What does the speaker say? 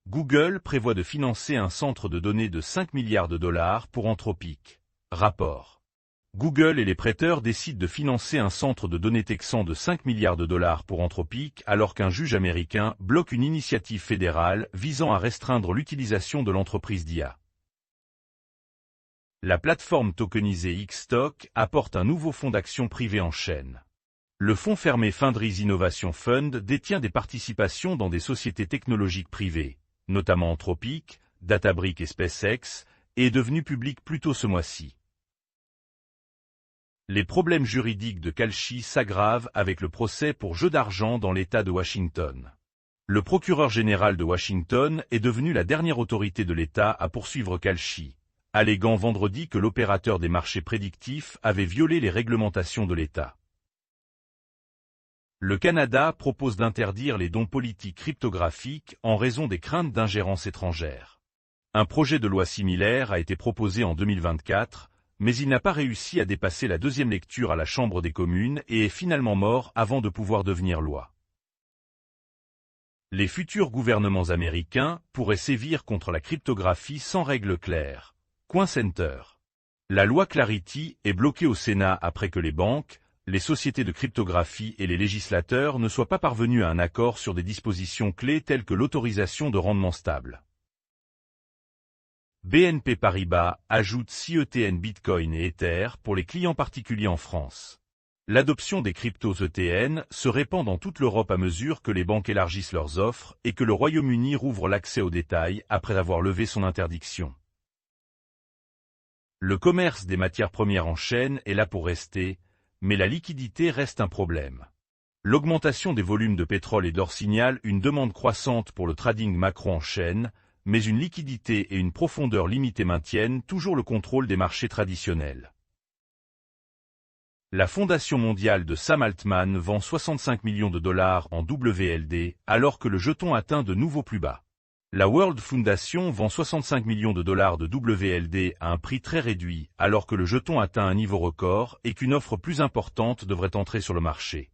Google prévoit de financer un centre de données de 5 milliards de dollars pour Anthropic. Rapport. Google et les prêteurs décident de financer un centre de données texan de 5 milliards de dollars pour Anthropic alors qu'un juge américain bloque une initiative fédérale visant à restreindre l'utilisation de l'entreprise d'IA. La plateforme tokenisée Xstock apporte un nouveau fonds d'action privé en chaîne. Le fonds fermé Fundrise Innovation Fund détient des participations dans des sociétés technologiques privées, notamment Anthropic, Databricks et SpaceX, et est devenu public plus tôt ce mois-ci. Les problèmes juridiques de Kalshi s'aggravent avec le procès pour jeu d'argent dans l'État de Washington. Le procureur général de Washington est devenu la dernière autorité de l'État à poursuivre Kalshi, alléguant vendredi que l'opérateur des marchés prédictifs avait violé les réglementations de l'État. Le Canada propose d'interdire les dons politiques cryptographiques en raison des craintes d'ingérence étrangère. Un projet de loi similaire a été proposé en 2024, mais il n'a pas réussi à dépasser la deuxième lecture à la Chambre des communes et est finalement mort avant de pouvoir devenir loi. Les futurs gouvernements américains pourraient sévir contre la cryptographie sans règles claires. Coin Center. La loi Clarity est bloquée au Sénat après que les banques, les sociétés de cryptographie et les législateurs ne soient pas parvenus à un accord sur des dispositions clés telles que l'autorisation de rendement stable. BNP Paribas ajoute 6 ETN Bitcoin et Ether pour les clients particuliers en France. L'adoption des cryptos ETN se répand dans toute l'Europe à mesure que les banques élargissent leurs offres et que le Royaume-Uni rouvre l'accès aux détails après avoir levé son interdiction. Le commerce des matières premières en chaîne est là pour rester, mais la liquidité reste un problème. L'augmentation des volumes de pétrole et d'or signale une demande croissante pour le trading macro en chaîne, mais une liquidité et une profondeur limitée maintiennent toujours le contrôle des marchés traditionnels. La Fondation mondiale de Sam Altman vend 65 millions de dollars en WLD alors que le jeton atteint de nouveaux plus bas. La World Foundation vend 65 millions de dollars de WLD à un prix très réduit alors que le jeton atteint un niveau record et qu'une offre plus importante devrait entrer sur le marché.